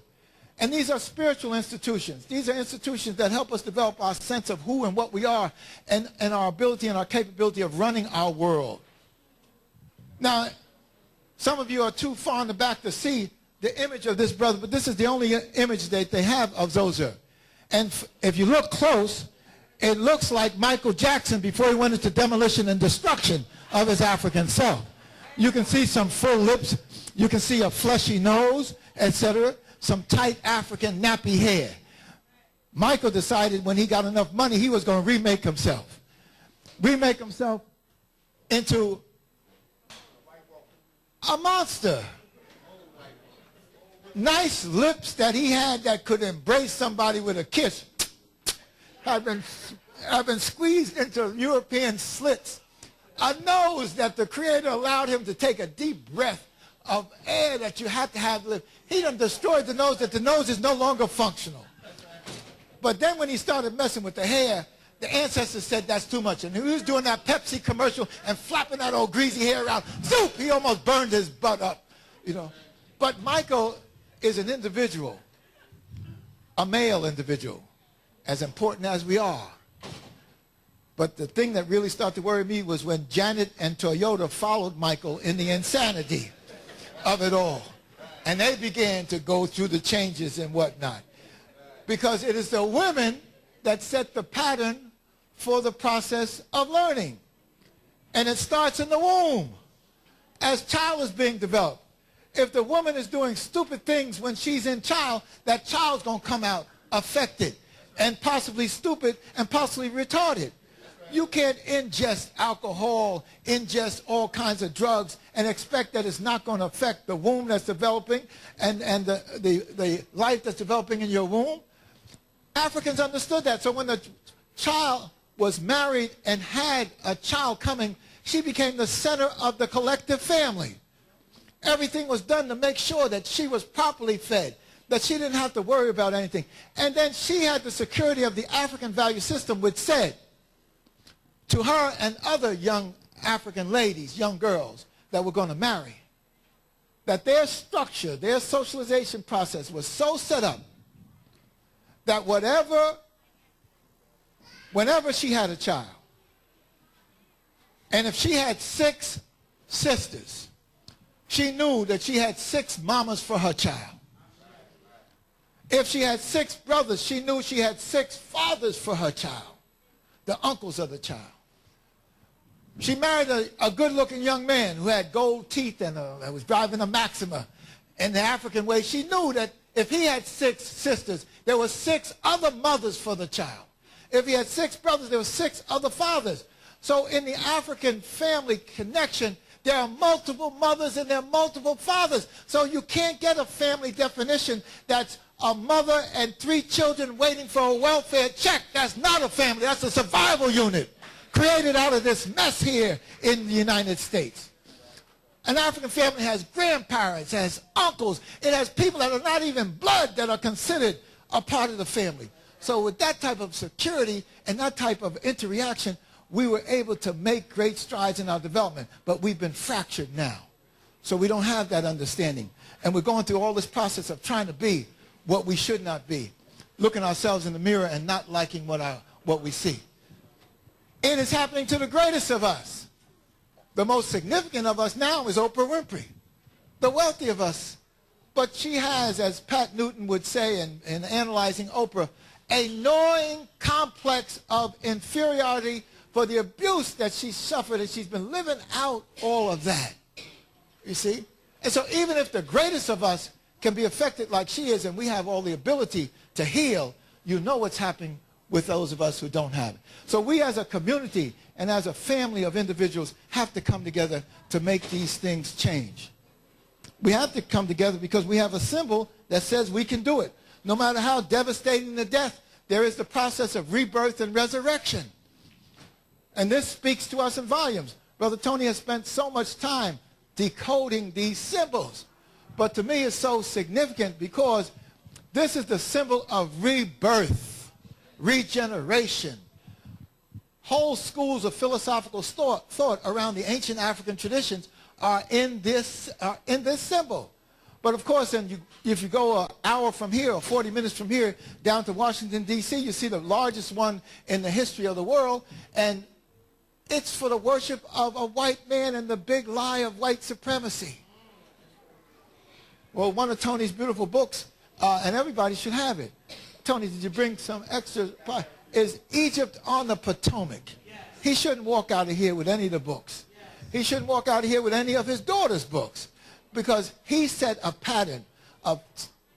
S4: And these are spiritual institutions. These are institutions that help us develop our sense of who and what we are and our ability and our capability of running our world. Now, some of you are too far in the back to see the image of this brother, but this is the only image that they have of Zoser. And if you look close, it looks like Michael Jackson before he went into demolition and destruction of his African self. You can see some full lips. You can see a fleshy nose, etc. Some tight African nappy hair. Michael decided when he got enough money, he was going to remake himself. Remake himself into a monster. Nice lips that he had that could embrace somebody with a kiss have been squeezed into European slits. A nose that the Creator allowed him to take a deep breath of air that you had to have lived. He done destroyed the nose, that the nose is no longer functional. But then when he started messing with the hair, the ancestors said that's too much. And he was doing that Pepsi commercial and flapping that old greasy hair around. Zoop! He almost burned his butt up, you know. But Michael is an individual, a male individual, as important as we are. But the thing that really started to worry me was when Janet and Toyota followed Michael in the insanity of it all. And they began to go through the changes and whatnot. Because it is the women that set the pattern for the process of learning. And it starts in the womb as child is being developed. If the woman is doing stupid things when she's in child, that child's going to come out affected and possibly stupid and possibly retarded. You can't ingest alcohol, ingest all kinds of drugs, and expect that it's not going to affect the womb that's developing and the life that's developing in your womb. Africans understood that. So when the child was married and had a child coming, she became the center of the collective family. Everything was done to make sure that she was properly fed, that she didn't have to worry about anything. And then she had the security of the African value system, which said to her and other young African ladies, young girls that were going to marry, that their structure, their socialization process was so set up that whenever she had a child, and if she had 6 sisters, she knew that she had 6 mamas for her child. If she had 6 brothers, she knew she had 6 fathers for her child, the uncles of the child. She married a good-looking young man who had gold teeth and was driving a Maxima in the African way. She knew that if he had 6 sisters, there were 6 other mothers for the child. If he had 6 brothers, there were 6 other fathers. So in the African family connection, there are multiple mothers and there are multiple fathers. So you can't get a family definition that's a mother and 3 children waiting for a welfare check. That's not a family. That's a survival unit created out of this mess here in the United States. An African family has grandparents, has uncles. It has people that are not even blood that are considered a part of the family. So with that type of security and that type of interaction, we were able to make great strides in our development, but we've been fractured now. So we don't have that understanding. And we're going through all this process of trying to be what we should not be, looking ourselves in the mirror and not liking what we see. It is happening to the greatest of us. The most significant of us now is Oprah Winfrey, the wealthy of us. But she has, as Pat Newton would say in analyzing Oprah, a gnawing complex of inferiority for the abuse that she suffered, and she's been living out all of that. You see? And so even if the greatest of us can be affected like she is, and we have all the ability to heal, you know what's happening with those of us who don't have it. So we as a community and as a family of individuals have to come together to make these things change. We have to come together because we have a symbol that says we can do it. No matter how devastating the death, there is the process of rebirth and resurrection. And this speaks to us in volumes. Brother Tony has spent so much time decoding these symbols. But to me, it's so significant because this is the symbol of rebirth, regeneration. Whole schools of philosophical thought around the ancient African traditions are in this symbol. But of course, if you go an hour from here or 40 minutes from here down to Washington, D.C., you see the largest one in the history of the world, and it's for the worship of a white man and the big lie of white supremacy. Well, one of Tony's beautiful books, and everybody should have it. Tony, did you bring some extra? Is Egypt on the Potomac. He shouldn't walk out of here with any of the books. He shouldn't walk out of here with any of his daughter's books, because he set a pattern of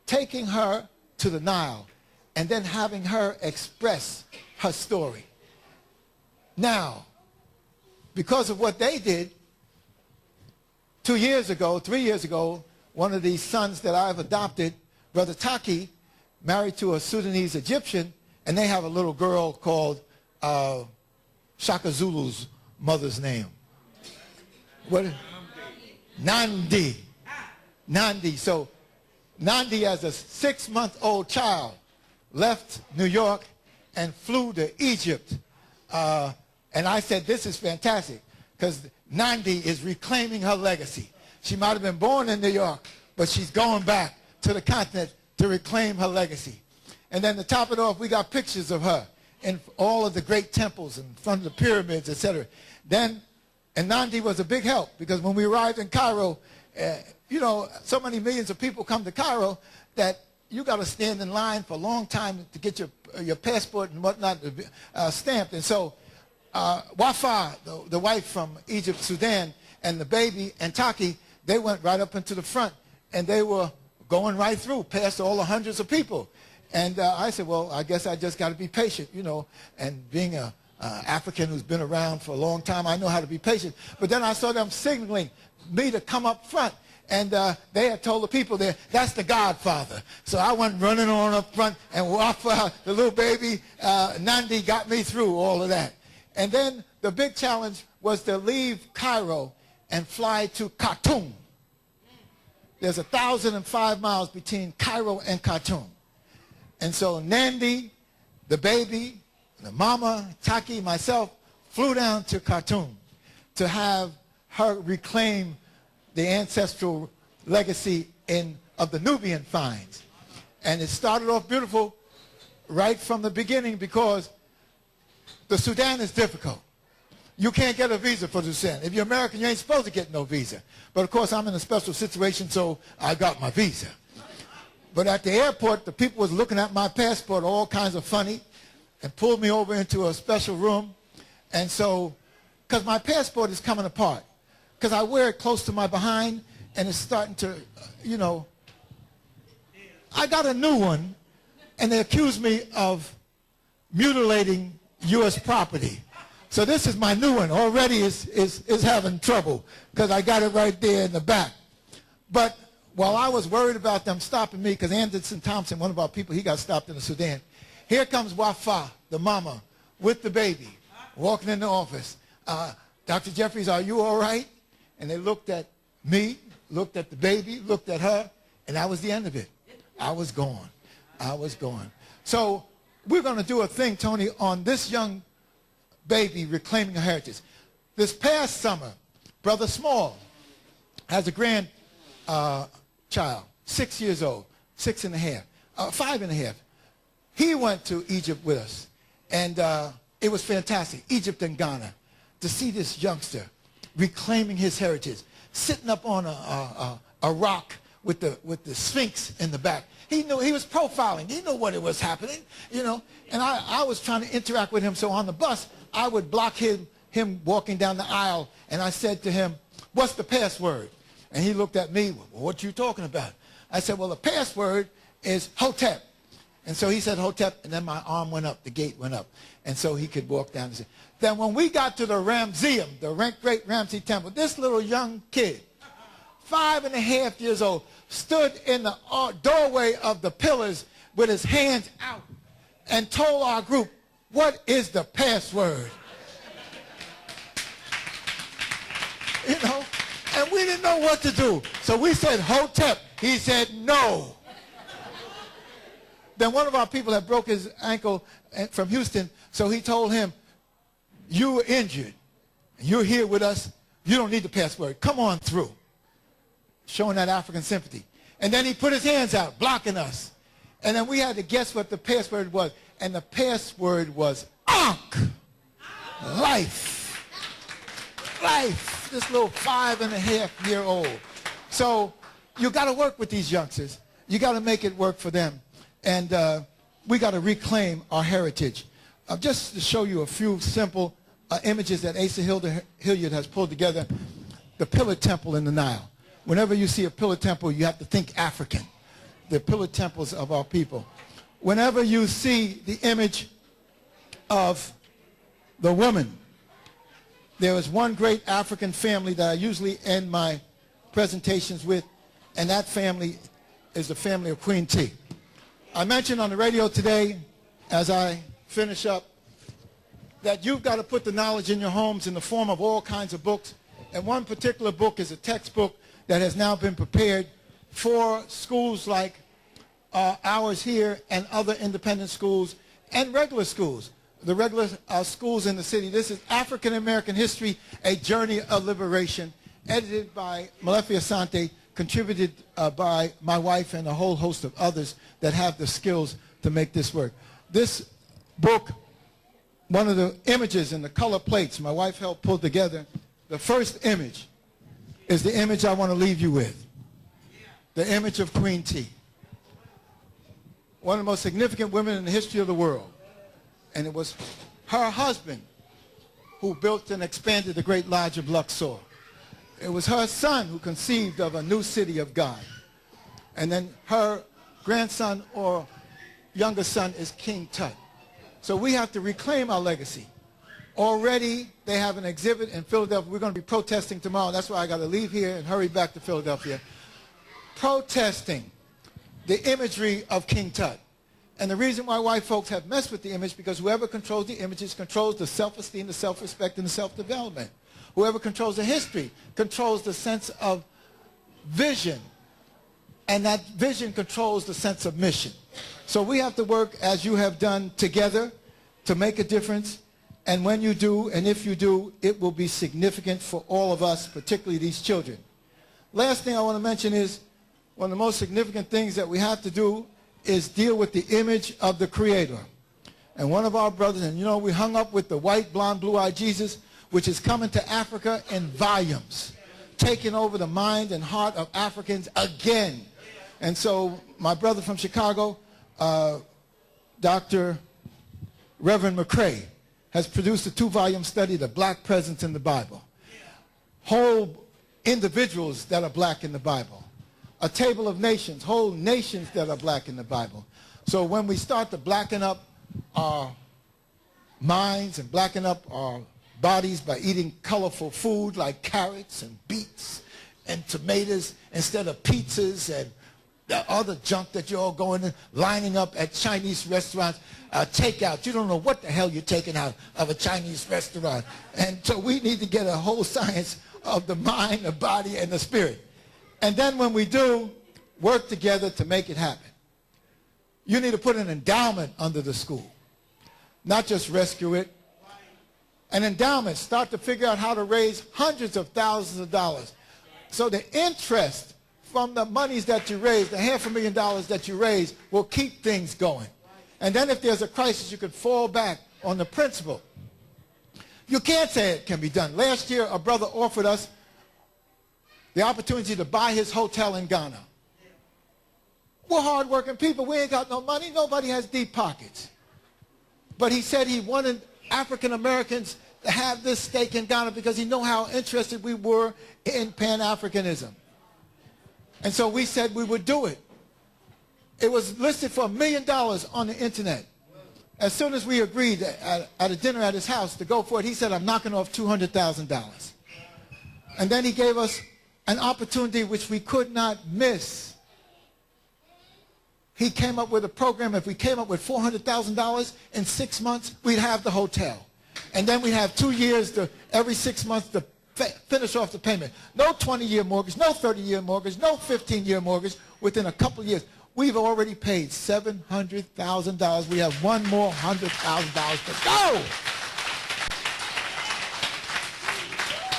S4: taking her to the Nile and then having her express her story. Now, because of what they did, 3 years ago, one of these sons that I've adopted, Brother Taki, married to a Sudanese Egyptian, and they have a little girl called Shaka Zulu's mother's name. What? Nandi. Nandi. So Nandi, as a 6-month-old child, left New York and flew to Egypt. And I said, this is fantastic, because Nandi is reclaiming her legacy. She might have been born in New York, but she's going back to the continent to reclaim her legacy. And then to top it off, we got pictures of her in all of the great temples in front of the pyramids, etc. And Nandi was a big help, because when we arrived in Cairo, so many millions of people come to Cairo that you got to stand in line for a long time to get your passport and whatnot stamped. And so Wafa, the wife from Egypt, Sudan, and the baby, and Taki, they went right up into the front, and they were going right through, past all the hundreds of people. And I said, well, I guess I just got to be patient, and being a African who's been around for a long time, I know how to be patient. But then I saw them signaling me to come up front, and they had told the people there, that's the Godfather. So I went running on up front, and Wafa, the little baby, Nandi, got me through all of that. And then the big challenge was to leave Cairo and fly to Khartoum. There's 1,005 miles between Cairo and Khartoum. And so Nandi, the baby, the mama, Taki, myself, flew down to Khartoum to have her reclaim the ancestral legacy of the Nubian finds. And it started off beautiful right from the beginning, because the Sudan is difficult. You can't get a visa for the Sudan. If you're American, you ain't supposed to get no visa. But of course, I'm in a special situation, so I got my visa. But at the airport, the people was looking at my passport all kinds of funny and pulled me over into a special room. And so, because my passport is coming apart, because I wear it close to my behind, and it's starting to, I got a new one, and they accused me of mutilating U.S. property. So this is my new one. Already is having trouble, because I got it right there in the back. But while I was worried about them stopping me, because Anderson Thompson, one of our people, he got stopped in the Sudan. Here comes Wafa, the mama, with the baby, walking in the office. Dr. Jeffries, are you all right? And they looked at me, looked at the baby, looked at her, and that was the end of it. I was gone. I was gone. So we're going to do a thing, Tony, on this young baby reclaiming her heritage. This past summer, Brother Small has a grandchild, 6 years old, 6.5, 5.5. He went to Egypt with us, and it was fantastic, Egypt and Ghana, to see this youngster reclaiming his heritage, sitting up on a rock with the Sphinx in the back. He knew, he was profiling. He knew what it was happening, and I was trying to interact with him. So on the bus, I would block him walking down the aisle, and I said to him, what's the password? And he looked at me, well, what you talking about? I said, well, the password is Hotep. And so he said Hotep, and then my arm went up, the gate went up, and so he could walk down and say. Then when we got to the Ramseum, the Great Ramsey Temple, this little young kid, 5.5 years old, stood in the doorway of the pillars with his hands out and told our group, what is the password? And we didn't know what to do. So we said Hotep, He said, no. Then one of our people had broke his ankle from Houston, so he told him, you were injured. You're here with us. You don't need the password. Come on through. Showing that African sympathy. And then he put his hands out, blocking us. And then we had to guess what the password was. And the password was Ankh. Life. Life. This little 5.5-year-old. So you got to work with these youngsters. You got to make it work for them. And we got to reclaim our heritage. Just to show you a few simple images that Asa Hilliard has pulled together. The Pillar Temple in the Nile. Whenever you see a pillar temple, you have to think African. The pillar temples of our people. Whenever you see the image of the woman, there is one great African family that I usually end my presentations with, and that family is the family of Queen T. I mentioned on the radio today, as I finish up, that you've got to put the knowledge in your homes in the form of all kinds of books. And one particular book is a textbook that has now been prepared for schools like ours here and other independent schools and regular schools, the regular schools in the city. This is African American History, A Journey of Liberation, edited by Malefi Asante, contributed by my wife and a whole host of others that have the skills to make this work. This book, one of the images in the color plates my wife helped pull together, the first image is the image I want to leave you with. The image of Queen T. One of the most significant women in the history of the world. And it was her husband who built and expanded the Great Lodge of Luxor. It was her son who conceived of a new city of God. And then her grandson or younger son is King Tut. So we have to reclaim our legacy. Already, they have an exhibit in Philadelphia. We're going to be protesting tomorrow. That's why I got to leave here and hurry back to Philadelphia. Protesting the imagery of King Tut. And the reason why white folks have messed with the image, because whoever controls the images controls the self-esteem, the self-respect, and the self-development. Whoever controls the history controls the sense of vision. And that vision controls the sense of mission. So we have to work, as you have done, together to make a difference. And when you do, and if you do, it will be significant for all of us, particularly these children. Last thing I want to mention is one of the most significant things that we have to do is deal with the image of the Creator. And one of our brothers, and you know, we hung up with the white, blonde, blue-eyed Jesus, which is coming to Africa in volumes, taking over the mind and heart of Africans again. And so my brother from Chicago, Dr. Reverend McCrae, has produced a 2-volume study, The Black Presence in the Bible. Whole individuals that are black in the Bible. A table of nations, whole nations that are black in the Bible. So when we start to blacken up our minds and blacken up our bodies by eating colorful food like carrots and beets and tomatoes instead of pizzas and the other junk that you're all going in, lining up at Chinese restaurants, takeout. You don't know what the hell you're taking out of a Chinese restaurant. And so we need to get a whole science of the mind, the body, and the spirit. And then when we do, work together to make it happen. You need to put an endowment under the school, not just rescue it. An endowment, start to figure out how to raise hundreds of thousands of dollars. So the interest from the monies that you raise, the $500,000 that you raise, will keep things going. And then if there's a crisis, you can fall back on the principle. You can't say it can be done. Last year, a brother offered us the opportunity to buy his hotel in Ghana. We're hardworking people. We ain't got no money. Nobody has deep pockets. But he said he wanted African Americans to have this stake in Ghana because he knew how interested we were in Pan-Africanism. And so we said we would do it. It was listed for $1 million on the internet. As soon as we agreed at a dinner at his house to go for it, he said, I'm knocking off $200,000. And then he gave us an opportunity which we could not miss. He came up with a program. If we came up with $400,000 in 6 months, we'd have the hotel. And then we'd have 2 years, every 6 months, to finish off the payment. No 20-year mortgage, no 30-year mortgage, no 15-year mortgage. Within a couple of years, we've already paid $700,000. We have one more $100,000 to go.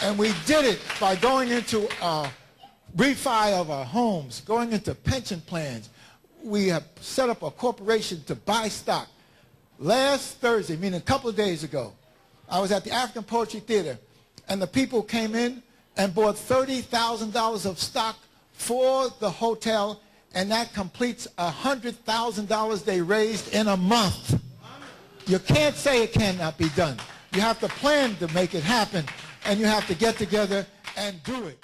S4: And we did it by going into refi of our homes, going into pension plans. We have set up a corporation to buy stock. Last Thursday, meaning a couple of days ago, I was at the African Poetry Theater, and the people came in and bought $30,000 of stock for the hotel, and that completes $100,000 they raised in a month. You can't say it cannot be done. You have to plan to make it happen, and you have to get together and do it.